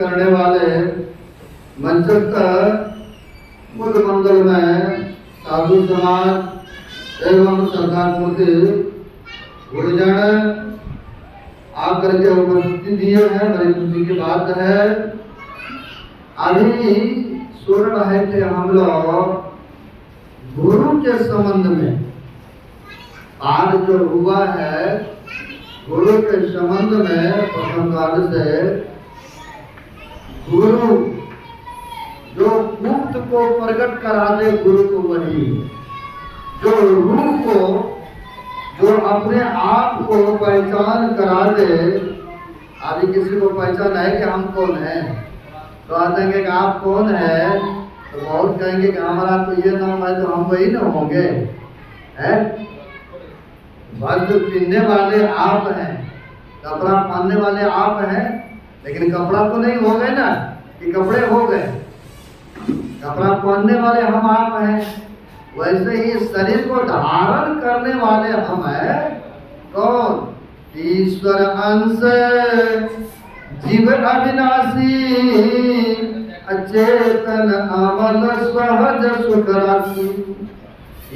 करने वाले मंचस्तर बुद्ध मंदिर में साधु समाज एवं सरकार मूर्ति गुरुजन आकर के उपस्थिति दिए हैं। बड़ी खुशी की बात है। अभी सुन रहे थे हम लोग गुरु के संबंध में। आज जो हुआ है गुरु के संबंध में प्रथम काल से गुरु जो मुक्त को प्रकट करा दे, गुरु को वही जो रूप को जो अपने आप को पहचान करा दे। अभी किसी को पहचान है कि हम कौन हैं, तो आ देंगे कि आप कौन है, तो बहुत कहेंगे कि हमारा तो ये नाम है, तो हम वही ना होंगे। वस्त्र पहनने वाले आप हैं, कपड़ा पहनने वाले आप हैं, लेकिन कपड़ा तो नहीं हो गए ना कि कपड़े हो गए। कपड़ा पहनने वाले हम आप हैं, वैसे ही शरीर को धारण करने वाले हम हैं। कौन? ईश्वर अंश जीव अविनाशी अचेतन अमल सहज सुख राशि।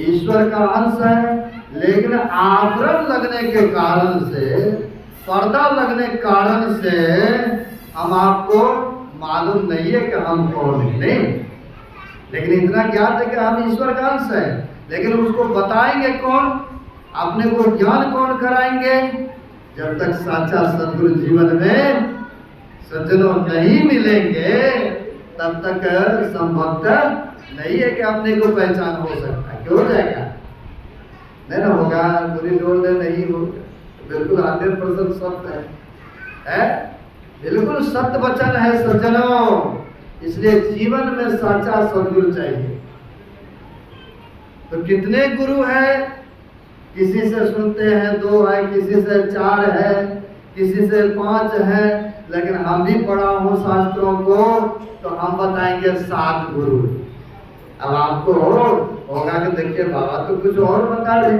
ईश्वर का अंश है, लेकिन आवरण लगने के कारण से, पर्दा लगने के कारण से हम आपको मालूम नहीं है कि हम कौन है। नहीं, लेकिन इतना ज्ञात है कि हम ईश्वर का अंश है। लेकिन उसको बताएंगे कौन, अपने को ज्ञान कौन कराएंगे? जब तक साचा सदगुरु जीवन में सज्जनों नहीं मिलेंगे तब तक संभवतः नहीं है कि अपने को पहचान हो सकता है। क्यों हो जाएगा? नहीं ना होगा, पूरी जोड़ दे नहीं होगा। बिल्कुल 100% सत्य है, बिल्कुल सत्य वचन है सज्जनों। इसलिए जीवन में साचा सदगुरु चाहिए। तो कितने गुरु है? किसी से सुनते हैं 2 है, किसी से 4 है, किसी से 5 है, लेकिन हम भी पढ़ा हूँ शास्त्रों को, तो हम बताएंगे 7 गुरु। अब आपको होगा कि देखिए बाबा तो कुछ और बता रहे,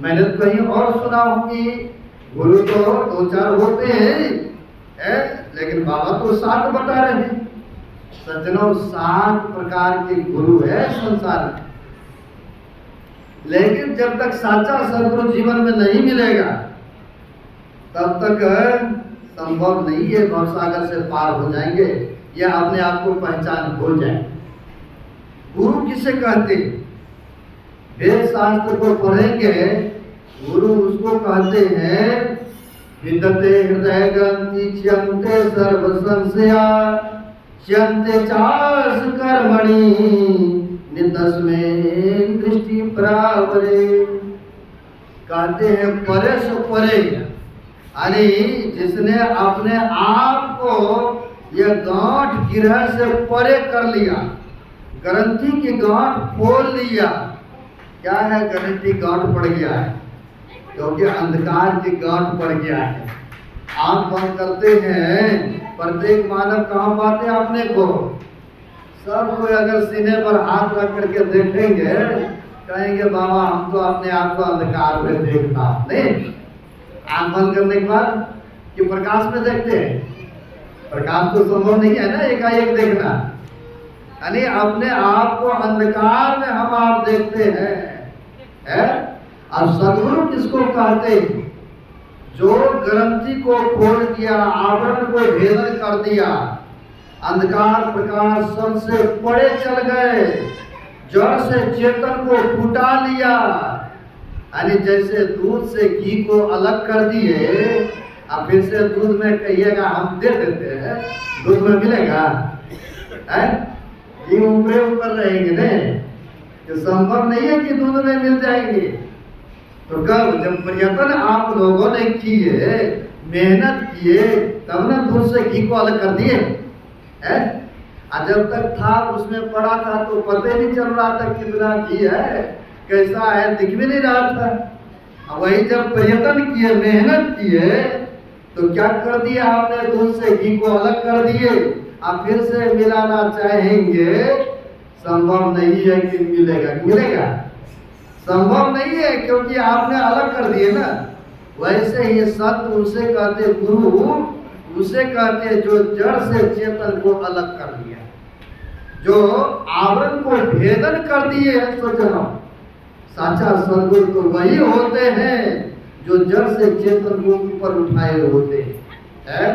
मैंने तो कहीं और सुना हूँ कि गुरु तो 2-4 होते हैं, लेकिन बाबा तो 7 बता रहे हैं। सज्जनों 7 प्रकार के गुरु है संसार में। लेकिन जब तक साचा सदगुरु जीवन में नहीं मिलेगा तब तक संभव नहीं है भवसागर से पार हो जाएंगे या अपने आप को पहचान हो जाए। गुरु किसे कहते? वेद शास्त्र को पढ़ेंगे, गुरु उसको कहते हैं विदते हृदय ग्रंथि च्यन्ते सर्व संशया च्यन्ते चास कर्मणि नितस्में दृष्टि प्रावरे। कहते हैं परे सो परे, अरे जिसने अपने आप को यह गांठ गिरह से परे कर लिया, ग्रंथि की गांठ खोल लिया। क्या है? ग्रंथि गांठ पड़ गया है, क्योंकि अंधकार की गांठ पड़ गया है। आंख बंद करते हैं, प्रत्येक मानव कहाँ पाते अपने को? सब कोई अगर सीने पर हाथ रख करके देखेंगे, कहेंगे बाबा हम तो अपने आप को अंधकार में देखता नहीं। आंख बंद करने के बाद कि प्रकाश में देखते हैं, प्रकाश तो संभव नहीं है ना एकाएक देखना। यानी अपने आप को अंधकार में हम आप देखते हैं। अब सदगुरु किसको कहते? जो ग्रंथि को खोल दिया, आवरण को भेदन कर दिया, अंधकार प्रकाश सबसे परे चल गए, जड़ से चेतन को फुटा लिया। यानी जैसे दूध से घी को अलग कर दिए, अब फिर से दूध में कहिएगा हम दे देते हैं, दूध में मिलेगा? ये ऊपर रहेंगे नहीं, तो संभव नहीं है कि दूध में मिल जाएंगे। तो कब? जब प्रयत्न आप लोगों ने किए, मेहनत किए, तब ना दूध से घी को अलग कर दिए। जब तक था उसमें पड़ा था तो पता ही नहीं चल रहा था कितना घी है, कैसा है, दिख भी नहीं रहा था। वही जब प्रयत्न किए, मेहनत किए, तो क्या कर दिया आपने? दूध से घी को अलग कर दिए। अब फिर से मिलाना चाहेंगे, संभव नहीं है कि मिलेगा। मिलेगा? संभव नहीं है, क्योंकि आपने अलग कर दिए ना। वैसे ही सत्य उसे कहते गुरु, उसे कहते हैं जो जड़ से चेतन को अलग कर दिया, जो आवरण को भेदन कर दिए हैं। सोचना, साचा सद्गुरु तो वही होते हैं जो जड़ से चेतन को ऊपर उठाए होते हैं।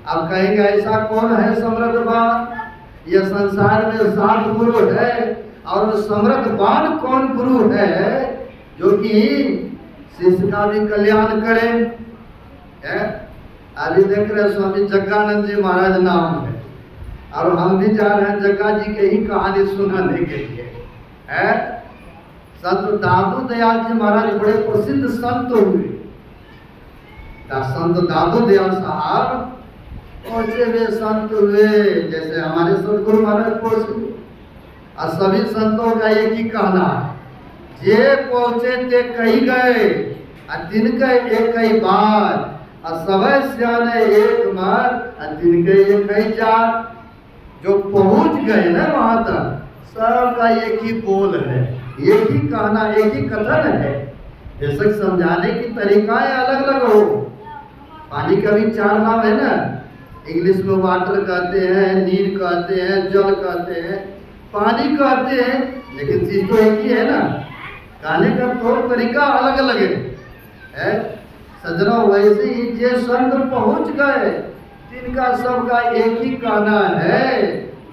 अब कहेंगे ऐसा कौन है समृद्धवान? यह संसार में 7 गुरु है, और समृद्धवान कौन गुरु है जो कि शिष्य का भी कल्याण करे? अभी देख रहे स्वामी जग्गानंद जी महाराज नाम है, और हम भी जा रहे हैं जग्गा जी के ही कहानी सुनाने के लिए। संत दादू दयाल जी महाराज बड़े प्रसिद्ध संत हुए। संत दादू दयाल साहब पहुंचे वे संत हुए, जैसे हमारे सतगुरु महाराज पहुंचे। और सभी संतों का एक ही कहना है, जे पहुंचे ते कही गए, और तिनके एक ही बात, और सबै सियाने एक मत, और तिनके एक ही जात। जो पहुंच गए ना वहां तक, सबका एक ही बोल है, एक ही कहना, एक ही कथन है। बेशक समझाने की तरीकाएं अलग अलग हो। पानी का भी 4 नाम है ना, इंग्लिश में वाटर कहते हैं, नीर कहते हैं, जल कहते हैं, पानी कहते हैं, लेकिन चीज तो एक ही है ना। कहने का तौर तरीका अलग अलग है। सज्जनों, वैसे ही जे संत पहुंच गए तिनका सबका एक ही कहना है,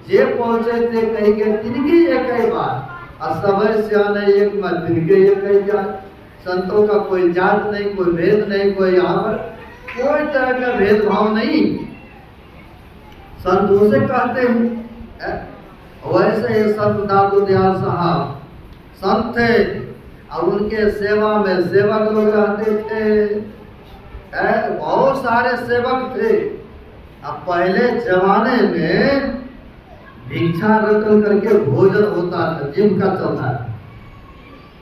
जे पहुंचे थे कही गए तिनकी एक ही बात, और सबै सियाने एक मत, तिनके एक ही जात। संतों का कोई जात नहीं, कोई भेद नहीं, कोई यहाँ पर कोई तरह का भेदभाव नहीं। संत उसे कहते हैं। वैसे ही संत दादू दयाल साहब संत थे, और उनके सेवा में सेवक लोग रहते थे। बहुत सारे सेवक थे। अब पहले जमाने में भिक्षा रटन करके भोजन होता था, जिनका चलता था।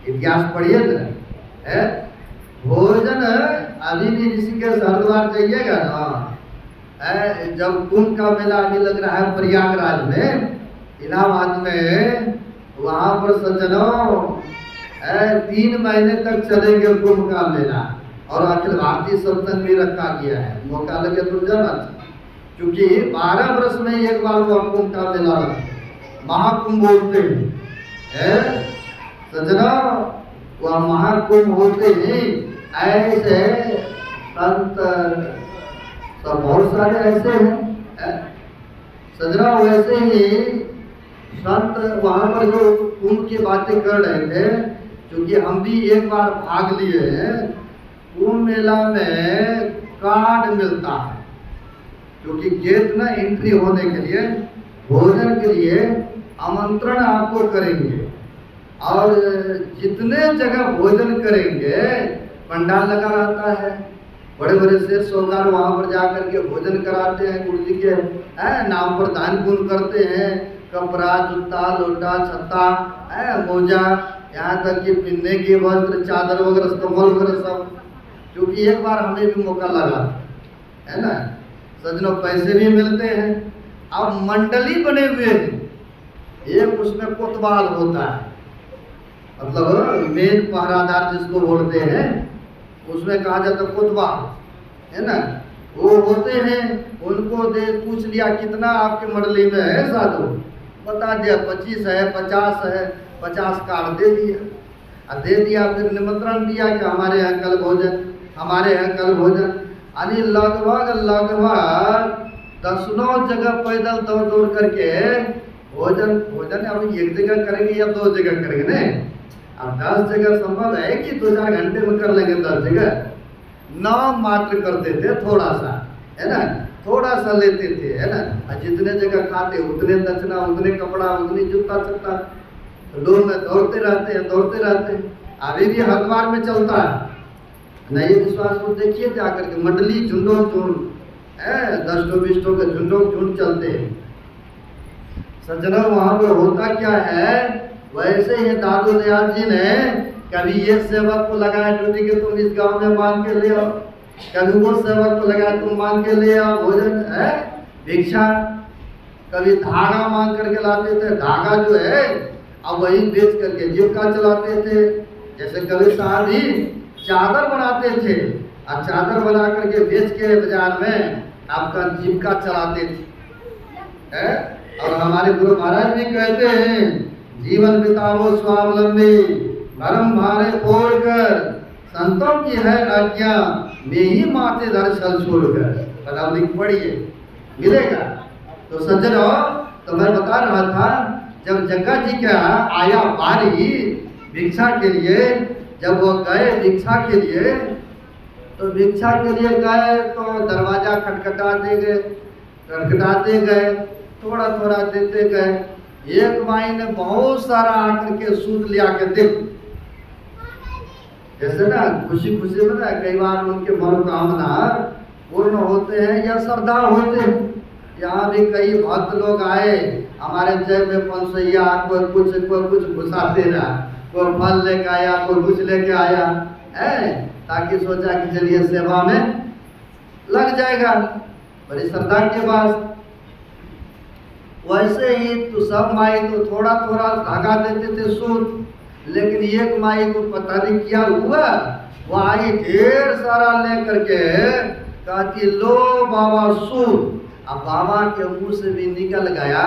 इतिहास पढ़िए ना, भोजन अभी भी ऋषिकेश हरिद्वार जाइएगा ना, जब कुंभ का मेला अभी लग रहा है प्रयागराज में, इलाहाबाद में, वहां पर सज्जनों 3 महीने तक चलेंगे कुंभ का मेला, और अखिल भारतीय सत्संग भी रखा गया है। मौका लगे तो जाना, क्योंकि 12 वर्ष में एक बार वो कुंभ का मेला महाकुंभ बोलते हैं। सजना, वह महाकुंभ होते हैं। ऐसे संत सब बहुत सारे ऐसे हैं। सजना, वैसे ही संत वहाँ पर जो कुंभ की बातें कर रहे थे, क्योंकि हम भी एक बार भाग लिए हैं। कुंभ मेला में कार्ड मिलता है, क्योंकि गेट ना एंट्री होने के लिए भोजन के लिए आमंत्रण आपको करेंगे, और जितने जगह भोजन करेंगे पंडाल लगा रहता है। बड़े बड़े सेठ साहूकार वहाँ पर जाकर के भोजन कराते हैं, गुरु जी के नाम पर दान पुण्य करते हैं। कपड़ा, जूता, लोटा, छत्ता, मोजा, यहाँ तक कि पिन्ने की वस्त्र, चादर वगैरह, कंबल वगैरह सब। क्योंकि एक बार हमें भी मौका लगा है ना, सजनों, पैसे भी मिलते हैं। अब मंडली बने हुए हैं, एक उसमें कोतवाल होता है, मतलब मेन पहरादार जिसको बोलते हैं, उसमें कहा जाता कोतवाल है ना। वो होते हैं, उनको दे पूछ लिया कितना आपके मंडली में है साधु, बता दिया 25 है, 50 है, 50 कार्ड दे दिया। और दे दिया, फिर निमंत्रण दिया कि हमारे यहाँ कल भोजन, हमारे यहाँ कल भोजन। यानी लगभग 10 जगह पैदल दौड़ दौड़ करके भोजन अब एक जगह करेंगे या 2 जगह करेंगे नहीं। अब 10 जगह संभव है कि 2-4 घंटे में कर लेंगे 10 जगह। नाम मात्र करते थे, थोड़ा सा है ना, थोड़ा सा लेते थे है ना। और जितने जगह खाते उतने दक्षिणा, उतने कपड़ा, उतनी जूता छत्ता, लोग में दौड़ते रहते हैं। अभी भी हरिद्वार में चलता है। नहीं विश्वास को देखिए जाकर के, मंडली झुंडों झुंड 10-20 के झुंडों झुंड चलते हैं। सज्जनों, वहां पर होता क्या है, वैसे ही दादू दयाल जी ने कभी ये सेवक को लगाया ड्यूटी के तुम इस गांव में मांग के ले आओ, कभी वो सेवक को लगाया तुम मांग के ले आओ भोजन है, भिक्षा। कभी धागा मांग करके लाते थे, धागा जो है अब वही बेच करके जीविका चलाते थे। जैसे कभी साहब ही चादर बनाते थे, और चादर बना करके बेच के बाजार में आपका जीविका चलाते थे, है? और हमारे गुरु महाराज भी कहते हैं, जीवन बिताओ स्वावलंबी, भरम भारे छोड़कर, संतों की है आज्ञा, वे ही माथे धर छल छोड़कर। पर आप लिख पढ़िए, मिलेगा। तो सज्जनों, तो मैं बता रहा था, जब जग्गा जी का आया बारी भिक्षा के लिए, जब वो गए भिक्षा के लिए, तो भिक्षा के लिए गए तो दरवाजा खटखटाते गए, थोड़ा थोड़ा देते गए। एक माई ने बहुत सारा आकर के सूद लिया के दे, जैसे ना खुशी खुशी में ना कई बार उनके मनोकामना पूर्ण होते हैं या श्रद्धा होते हैं। यहाँ भी कई भक्त लोग आए, हमारे जेब में 500, कोई कुछ घुसाते रहा, कोई फल लेके आया, कोई कुछ लेके आया, है, ताकि सोचा कि चलिए सेवा में लग जाएगा, बड़ी श्रद्धा के बाद। वैसे ही तो सब माई तो थोड़ा थोड़ा धागा देते थे सूद, लेकिन एक माई को पता नहीं क्या हुआ, वो आई ढेर सारा लेकर के कहती, लो बाबा सूद। अब बाबा के मुंह से भी निकल गया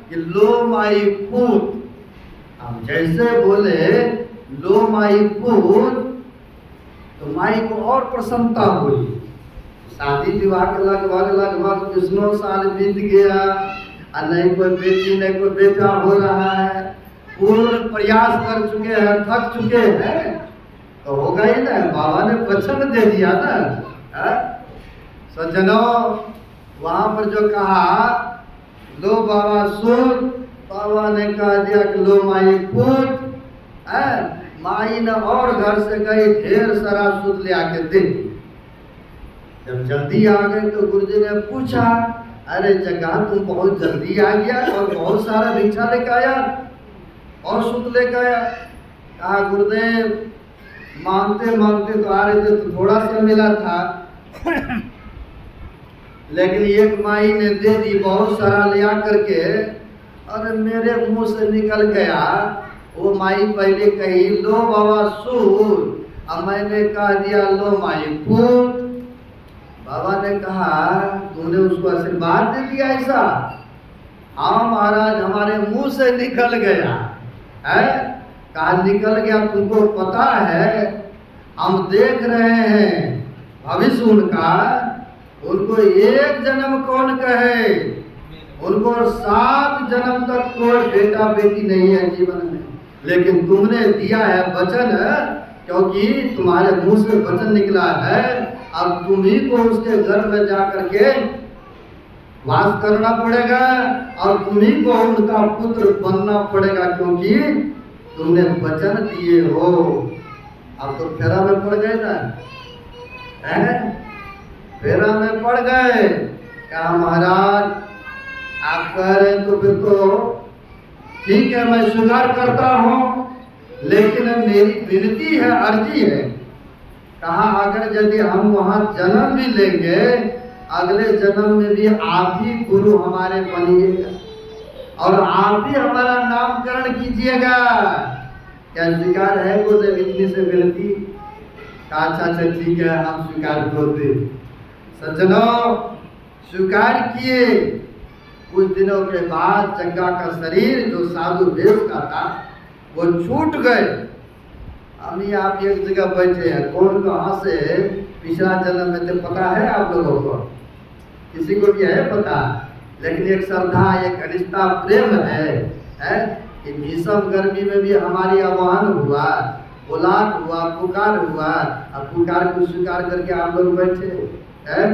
कि लो माई पूत। अब जैसे बोले लो माई पूत, तो माई को और प्रसन्नता हुई। शादी विवाह के लगभग 19 साल बीत गया, और नहीं कोई बेटी नहीं कोई बेटा हो रहा है, पूर्ण प्रयास कर चुके हैं, थक चुके हैं, तो होगा ही ना। बाबा ने वचन दे दिया ना। सज्जनों, वहां पर जो कहा लो बाबा सूद, बाबा ने कह दिया कि लो माई पूत। माई ने और घर से गई ढेर सारा सूद ले आके दे। जब जल्दी आ गए तो गुरुजी ने पूछा, अरे जगह तुम बहुत जल्दी आ गया और बहुत सारा भिक्षा लेकर आया और सूद लेकर आया। कहा गुरुदेव, मांगते मांगते तो आ रहे थे तो थोड़ा सा मिला था, लेकिन एक माई ने दे दी बहुत सारा ले करके, और मेरे मुंह से निकल गया। वो माई पहले कही लो बाबा सूद, अब मैंने कह दिया लो माई पूत। बाबा ने कहा तूने उसको आशीर्वाद दे दिया ऐसा? हाँ महाराज, हमारे मुंह से निकल गया है। कहा निकल गया, तुमको पता है, हम देख रहे हैं भविष्य उनका, उनको एक जन्म कौन कहे, उनको 7 जन्म तक कोई बेटा बेटी नहीं है जीवन में, लेकिन तुमने दिया है वचन, क्योंकि तुम्हारे मुंह से वचन निकला है। अब तुम्ही को उसके घर में जाकर के वास करना पड़ेगा और तुम्ही को उनका पुत्र बनना पड़ेगा, क्योंकि तुमने वचन दिए हो। अब तो फेरा में पड़ गए ना, फेरा में पड़ गए। क्या महाराज आप कह रहे तो फिर तो ठीक है, मैं स्वीकार करता हूँ, लेकिन मेरी विनती है, अर्जी है। कहा अगर यदि हम वहाँ जन्म भी लेंगे, अगले जन्म में भी आप ही गुरु हमारे बनिएगा और आप ही हमारा नामकरण कीजिएगा। क्या स्वीकार है गुरुदेव? इतनी से विनती। अच्छा ठीक है, हम स्वीकार करते। सज्जनों, स्वीकार किए। कुछ दिनों के बाद जग्गा का शरीर जो साधु वेश का था वो छूट गए। अभी आप एक जगह बैठे हैं, कौन कहाँ से पिछला जन्म में थे पता है आप लोगों को? किसी को भी है पता? लेकिन एक श्रद्धा, एक अनिष्ठा, प्रेम है कि भीषण गर्मी में भी हमारी आह्वान हुआ, बुलाट हुआ, पुकार हुआ, और पुकार को स्वीकार करके आप लोग बैठे हैं।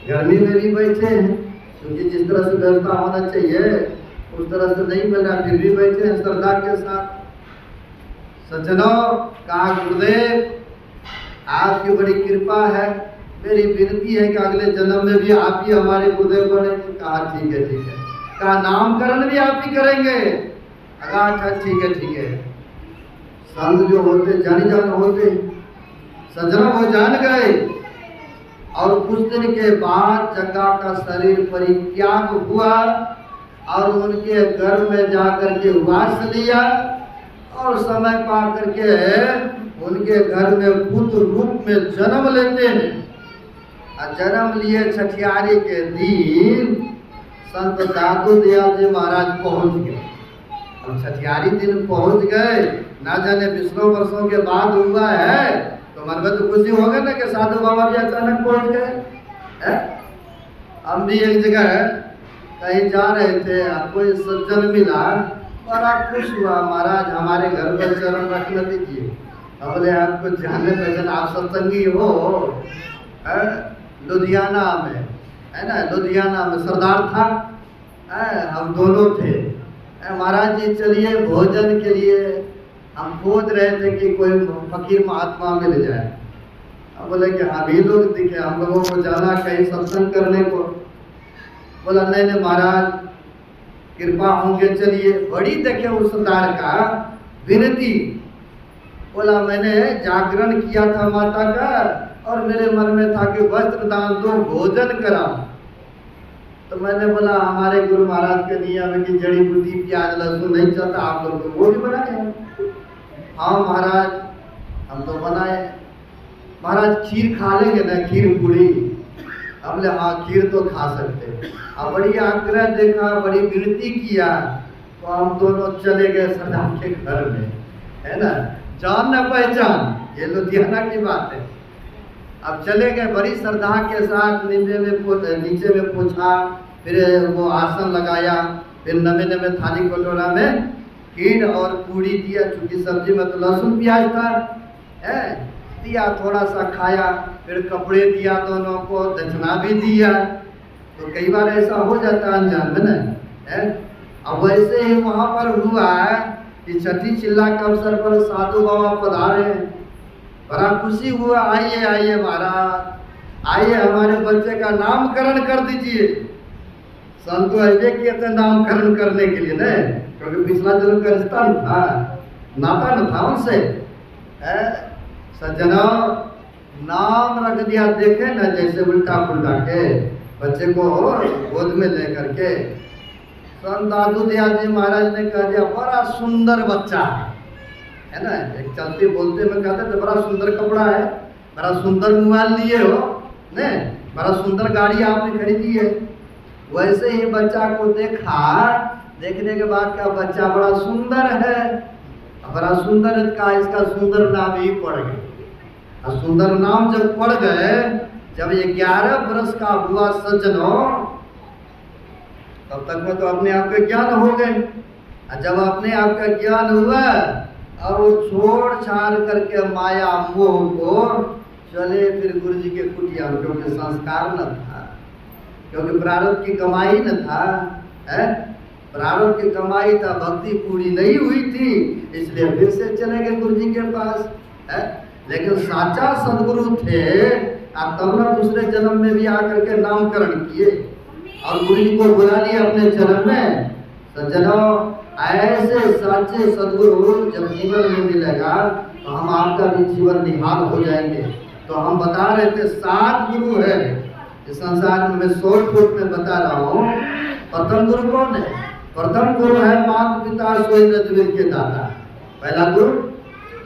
गर्मी में भी बैठे हैं, क्योंकि जिस तरह से व्यवस्था होना चाहिए उस तरह से नहीं मिल रहा, फिर भी बैठे हैं श्रद्धा के साथ। सज्जनों, कहा गुरुदेव आपकी बड़ी कृपा है, मेरी विनती है कि अगले जन्म में भी आप ही हमारे गुरुदेव बने। कहा ठीक है। कहा नामकरण भी आप ही करेंगे? कहा ठीक है। संत जो होते जानी जान होते, सज्जनों वो जान गए। और कुछ दिन के बाद जग्गा का शरीर परित्याग हुआ और उनके घर में जाकर के वास लिया, और समय पा करके उनके घर में पुत्र रूप में जन्म लेते हैं। जन्म लिए छठियारी के दिन संत दादू दयाल जी महाराज पहुंच गए। अब छठियारी दिन पहुंच गए, ना जाने 20 वर्षों के बाद हुआ है, तो मन में तो खुशी होगा ना कि साधु बाबा भी अचानक पहुंच गए। हम भी एक जगह कहीं जा रहे थे, कोई सज्जन मिला, बड़ा खुश हुआ, महाराज हमारे घर पर चरण रखने दीजिए। अब बोले आपको जानने पहचान, आप सत्संगी हो, लुधियाना में है ना, लुधियाना में सरदार था, हम दोनों थे। महाराज जी चलिए भोजन के लिए, हम खोज रहे थे कि कोई फकीर महात्मा मिल जाए। हम बोले कि अभी लोग दिखे, हम लोगों को जाना कहीं सत्संग करने को। बोला नहीं नहीं महाराज कृपा होंगे, चलिए। बड़ी देखे उस सरदार का विनती। बोला मैंने जागरण किया था माता का, और मेरे मन में था कि वस्त्र दान दो, भोजन कराओ। तो मैंने बोला हमारे गुरु महाराज के नियम है कि जड़ी बूटी प्याज लहसुन नहीं चलता, आप लोग तो वो भी बनाए। हाँ महाराज हम तो बनाए। महाराज खीर खा लेंगे ना, खीर पूरी? हम बोले हाँ खीर तो खा सकते। अब बड़ी आग्रह देखा, बड़ी विनती किया, तो हम दोनों चले गए सरदार के घर में, है ना, जान न पहचान, ये लुधियाना की बात है। अब चले गए बड़ी श्रद्धा के साथ, नीचे में पोछा, फिर वो आसन लगाया, फिर नमे नमे थाली कटोरा में खीर और पूड़ी दिया, चूंकि सब्जी में तो लहसुन प्याज था, दिया, थोड़ा सा खाया, फिर कपड़े दिया दोनों को, दक्षिणा भी दिया। तो कई बार ऐसा हो जाता है अनजान में ना। अब वैसे ही वहाँ पर हुआ कि छठी चिल्ला के अवसर पर साधु बाबा पधारे, बड़ा खुशी हुआ, आइए आइए महाराज आइए, हमारे बच्चे का नामकरण कर दीजिए। संत तो ऐसे किए थे नामकरण करने के लिए न, क्योंकि पिछला जन्म का रिश्ता न था, नाता न था उनसे। सज्जनों नाम रख दिया, देखे ना जैसे उल्टा पुल्टा के बच्चे को गोद में ले करके। संत दादू दयाल जी महाराज ने कह दिया बड़ा सुंदर बच्चा है ना, एक चलते बोलते में कहते थे बड़ा सुंदर कपड़ा है, बड़ा सुंदर मोबाइल लिए हो ने, बड़ा सुंदर गाड़ी आपने खरीदी है। वैसे ही बच्चा को देखा, देखने के बाद क्या बच्चा बड़ा सुंदर है, बड़ा सुंदर का इसका सुंदर नाम ही पड़ गया। और सुंदर नाम जब पड़ गए, जब 11 वर्ष का हुआ सज्जनों, तब तक में तो अपने आप का ज्ञान हो गए। और जब अपने आप का ज्ञान हुआ और वो छोड़ छाड़ करके माया मोह को चले फिर गुरु जी के कुटिया, क्योंकि संस्कार न था, क्योंकि प्रारब्ध की कमाई न था, प्रारब्ध की कमाई था, भक्ति पूरी नहीं हुई थी, इसलिए फिर से चले गए गुरु जी के पास। लेकिन साचा सदगुरु थे, आप तब ना दूसरे जन्म में भी आकर के नामकरण किए और गुरु जी को बुला लिया अपने चरण में। सज्जनों ऐसे साचे सदगुरु जब जीवन में मिलेगा तो हम आपका भी जीवन निहाल हो जाएंगे। तो हम बता रहे थे 7 गुरु है इस संसार में, मैं शॉर्ट फुट में बता रहा हूँ। प्रथम गुरु कौन है? प्रथम गुरु है माता पिता सोई रजवीर के दाता। पहला गुरु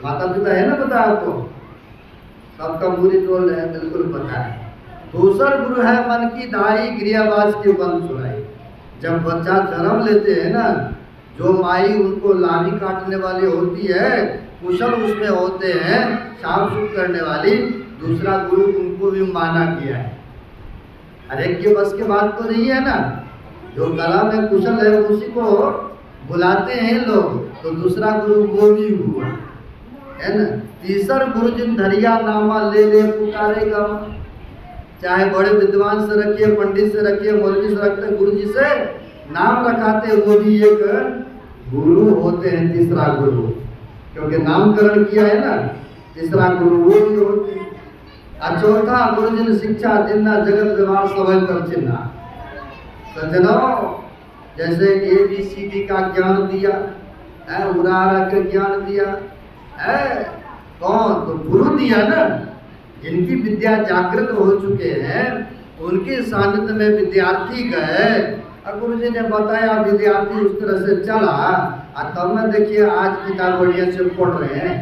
माता पिता है ना, पता आपको, सबका बुरी टोल है, बिल्कुल पता है। दूसरा गुरु है मन की दाई गृहवास की बंद सुनाई। जब बच्चा जन्म लेते हैं ना, जो माई उनको लाठी काटने वाली होती है, कुशल उसमें होते हैं, साफ सुफ करने वाली, दूसरा गुरु उनको भी माना किया है। हर एक के बस के बात तो नहीं है ना, जो कला में कुशल है उसी को बुलाते हैं लोग, तो दूसरा गुरु वो भी हुआ है ना। तीसरा गुरु जिन धरिया नामा ले ले पुकारेगा, चाहे बड़े विद्वान से रखिए, पंडित से रखिए, मौलवी से रखते, गुरु जी से नाम रखाते, वो भी एक गुरु होते हैं। तीसरा गुरु, क्योंकि नामकरण किया है ना, तीसरा गुरु वो भी होते हैं। और चौथा गुरु जिन शिक्षा जिन्ना जगत व्यवहार सब कर चिन्हा। सज्जनों जैसे ABCD का ज्ञान दिया, उरारा का ज्ञान दिया, कौन? तो गुरु दिया ना। जिनकी विद्या जागृत हो चुके हैं उनके सानिध्य में विद्यार्थी गए और गुरु जी ने बताया, विद्यार्थी उस तरह से चला, और तब में देखिए आज किताब बढ़िया से पढ़ रहे हैं।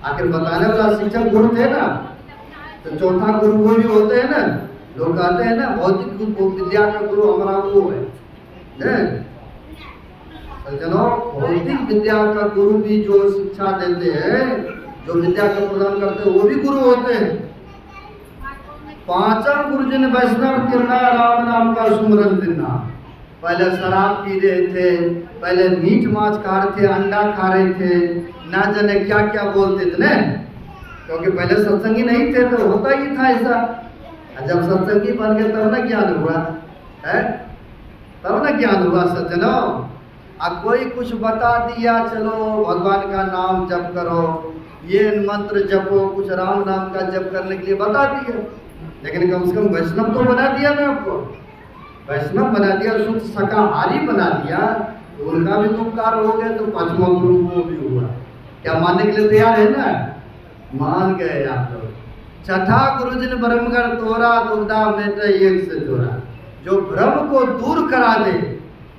आखिर बताने वाला शिक्षक गुरु थे ना। तो तो चौथा गुरु वो भी होते हैं ना, लोग कहते हैं ना भौतिक विद्या का गुरु हमारा वो है। सज्जनों, भौतिक विद्या का गुरु भी जो शिक्षा देते हैं, जो विद्या का प्रदान करते हैं, वो भी गुरु होते हैं। पांचम गुरु जिन वैष्णव किरना राम नाम का सुमरन दिना। पहले शराब पी रहे थे, पहले मीट मांस खा रहे थे, अंडा खा रहे थे, ना जाने क्या क्या बोलते थे ना, क्योंकि पहले सत्संगी नहीं थे तो होता ही था ऐसा। जब सत्संगी बन गए तब ना ज्ञान हुआ है, तब ना ज्ञान हुआ सज्जनों। अब कोई कुछ बता दिया, चलो भगवान का नाम जप करो, ये मंत्र जपो, कुछ राम नाम का जप करने के लिए बता दिया, लेकिन कम से कम वैष्णव तो बना दिया ना आपको, वैष्णव बना दिया, शुद्ध शाकाहारी बना दिया, तो उनका भी तो उपकार हो गया। तो पांचवा गुरु वो भी हुआ। क्या मानने के लिए तैयार है ना? मान गए आप लोग। छठा गुरु जिन ब्रह्मगढ़ तोरा दुर्दा में एक से जोड़ा, जो भ्रम को दूर करा दे।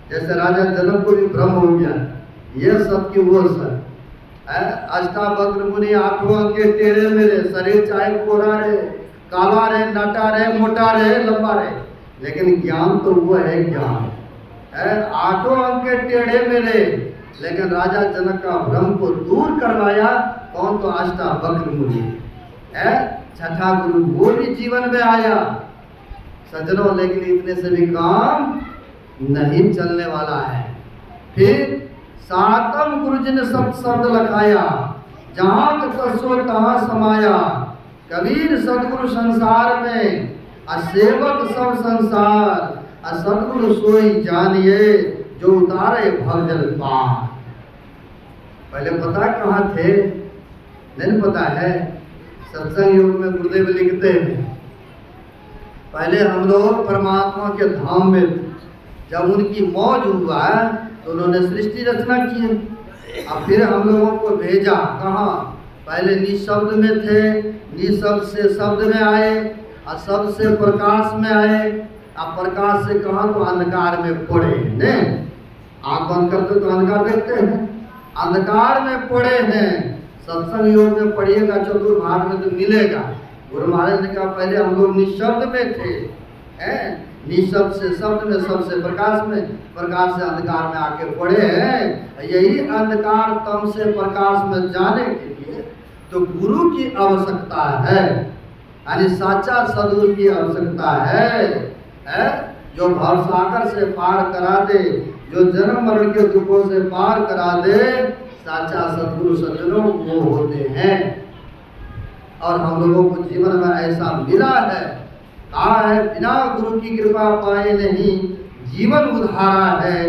जैसे राजा जनक को भी भ्रम हो गया, ये सब की वो सब अष्टावक्र मुनि आठों अंगे टेढ़े मेरे, शरीर चाहे कोरा रहे, काला रहे, नाटा रहे, मोटा रहे, लंबा रहे, लेकिन ज्ञान तो वो है ज्ञान है। आठों अंग के टेढ़े मेरे, लेकिन राजा जनक का भ्रम को दूर करवाया कौन? तो अष्टावक्र मुनि है। छठा गुरु वो भी जीवन में आया सज्जनों, लेकिन इतने से भी काम नहीं चलने वाला है। फिर सातम गुरु जी ने सब शब्द लखाया, जहाँ तत्सो तहाँ समाया। कबीर सदगुरु संसार में, असेवक सब संसार, असदगुरु सोई जानिए, जो उतारे भवजल पार। पहले पता कहाँ थे? नहीं पता है। सत्संग योग में गुरुदेव लिखते हैं, पहले हम लोग परमात्मा के धाम में थे, जब उनकी मौज हुआ तो उन्होंने सृष्टि रचना की। अब फिर हम लोगों को भेजा कहाँ? पहले निशब्द में थे, निशब्द से शब्द में आए, और शब्द से प्रकाश में आए, अब प्रकाश से कहाँ? तो अंधकार में पड़े ने। आँख बंद करते तो अंधकार देखते हैं, अंधकार में पड़े हैं। सत्संग योग में पढ़िएगा, चतुर्भाग में तो मिलेगा। गुरु महाराज ने कहा पहले हम लोग निशब्द में थे, निशब्द से शब्द में, शब्द से प्रकाश में, प्रकाश से अंधकार में आके पड़े हैं। यही अंधकार तम से प्रकाश में जाने के लिए तो गुरु की आवश्यकता है, यानी साचा सदगुरु की आवश्यकता है, जो भवसागर से पार करा दे, जो जन्म मरण के दुखों से पार करा दे। साचा सदगुरु सज्जनों वो होते हैं, और हम लोगों को जीवन में ऐसा मिला है। कहा है बिना गुरु की कृपा पाए नहीं जीवन उद्धारा है।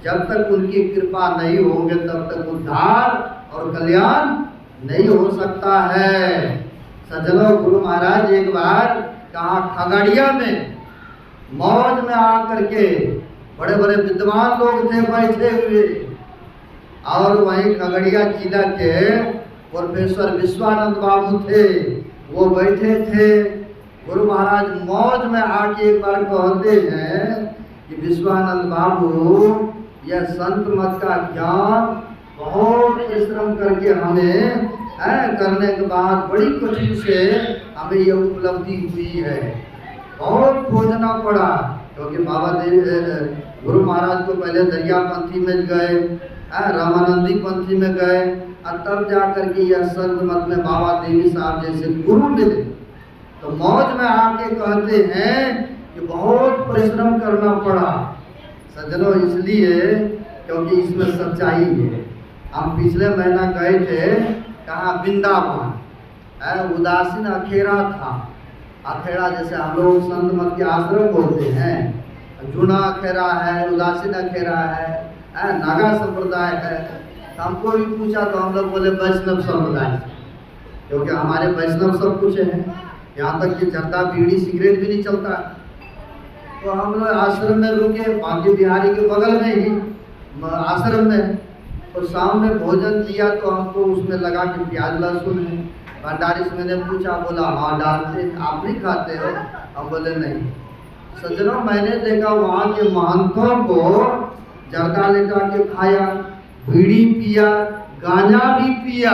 जब तक उनकी कृपा नहीं होंगे तब तक उद्धार और कल्याण नहीं हो सकता है। सज्जनों, गुरु महाराज एक बार कहा खगड़िया में मौज में आकर के, बड़े बड़े विद्वान लोग थे बैठे हुए, और वहीं खगड़िया जिला के प्रोफेसर विश्वानंद बाबू थे, वो बैठे थे। गुरु महाराज मौज में आके एक बार कहते हैं कि विश्वानंद बाबू, यह संत मत का ज्ञान बहुत परिश्रम करके हमें करने के बाद बड़ी कठिन से हमें यह उपलब्धि हुई है, बहुत खोजना पड़ा। क्योंकि बाबा देव गुरु महाराज को पहले दरियापंथी में गए, रामानंदी पंथी में गए, और तब जाकर के यह संत मत में बाबा देवी साहब जैसे गुरु मिले। तो मौज में आके कहते हैं कि बहुत परिश्रम करना पड़ा सज्जनों, इसलिए क्योंकि इसमें सच्चाई है। हम पिछले महीना गए थे कहाँ? वृंदावन, उदासीन अखेरा था। अखेरा जैसे हम लोग संत मत के आश्रम बोलते हैं, जूना अखेरा है, उदासीन अखेरा है, नागा संप्रदाय है। हमको भी पूछा तो हम लोग बोले वैष्णव संप्रदाय, क्योंकि हमारे वैष्णव सब कुछ है, यहाँ तक कि जर्दा बीड़ी सिगरेट भी नहीं चलता। तो हम लोग आश्रम में रुके, बांके बिहारी के बगल में ही आश्रम में। तो शाम में भोजन दिया तो हमको उसमें लगा कि प्याज लहसुन है। भंडारी से मैंने पूछा, बोला हाँ डालते, आप नहीं खाते हो? हम बोले नहीं। सज्जनों, मैंने देखा वहाँ के महंतों को जर्दा लेटा के खाया, बीड़ी पिया, गांजा भी पिया।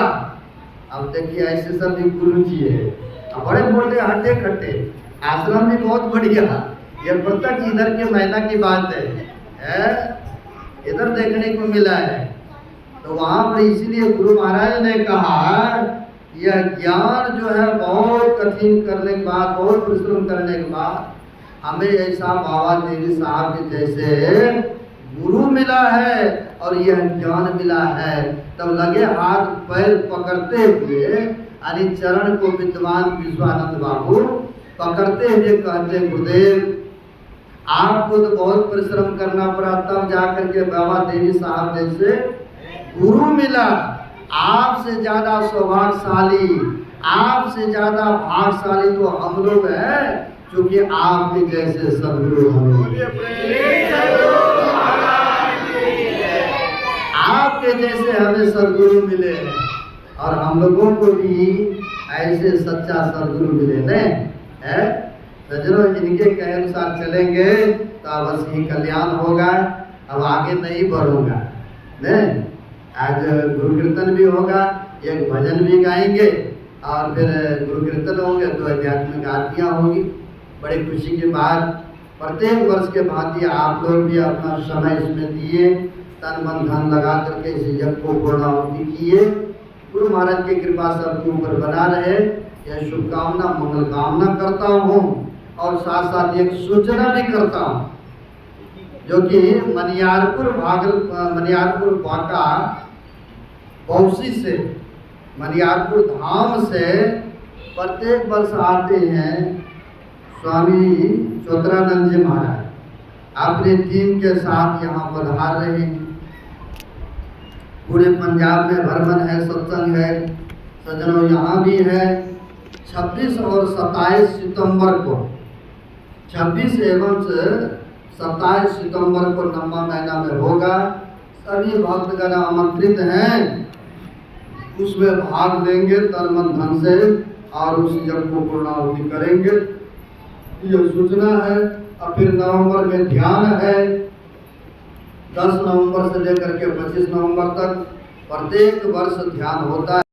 अब देखिए ऐसे सब भी गुरु जी है, बड़े मोटे हट्टे खट्टे, आश्रम भी बहुत बढ़िया। ये प्रत्यक्ष इधर के महीना की बात है, इधर देखने को मिला है। तो वहां पर इसीलिए गुरु महाराज ने कहा यह ज्ञान जो है बहुत कठिन करने के बाद, बहुत परिश्रम करने के बाद हमें ऐसा बाबा देवी साहब के जैसे गुरु मिला है और यह ज्ञान मिला है। तब लगे हाथ पैर पकड़ते हुए, यानी चरण को विद्वान विश्वानंद बाबू पकड़ते हुए कहते, गुरुदेव आपको तो बहुत परिश्रम करना पड़ा, तब जाकर के बाबा देवी साहब जैसे गुरु मिला। आपसे ज्यादा सौभाग्यशाली, आपसे ज्यादा भाग्यशाली तो हम लोग हैं, क्योंकि आपके जैसे सदगुरु हमें, आपके जैसे हमें सदगुरु मिले और हम लोगों को भी ऐसे सच्चा सदगुरु मिले न। सज्जनों, इनके कहे अनुसार चलेंगे तो अवश्य ही कल्याण होगा। अब आगे नहीं बढ़ूंगा न। आज गुरु कीर्तन भी होगा, एक भजन भी गाएंगे और फिर गुरु कीर्तन होंगे तो आध्यात्मिक आरतियाँ होगी। बड़ी खुशी की बात, प्रत्येक वर्ष के भांति आप लोग भी अपना समय इसमें दिए, तन मन धन लगा करके इस यज्ञ को पूर्णाहुति किए। गुरु महाराज की कृपा सबके ऊपर बना रहे, यह शुभकामना मंगल कामना करता हूँ। और साथ साथ एक सूचना भी करता हूँ, जो कि मनियारपुर बांका बौसी से, मनियारपुर धाम से प्रत्येक वर्ष आते हैं स्वामी चोत्रानंद जी महाराज, अपने टीम के साथ यहाँ पधार रहे हैं। पूरे पंजाब में भ्रमण है, सत्संग है। सज्जनों, यहाँ भी है 26 और 27 सितंबर को, 26 एवं 27 सितंबर को नम्मा महीना में होगा। सभी भक्तगण आमंत्रित हैं, उसमें भाग लेंगे तन मन धन से और उस यज्ञ को पूर्णाहुति करेंगे, ये सूचना है। और फिर नवंबर में ध्यान है, 10 नवंबर से लेकर के 25 नवंबर तक प्रत्येक वर्ष ध्यान होता है।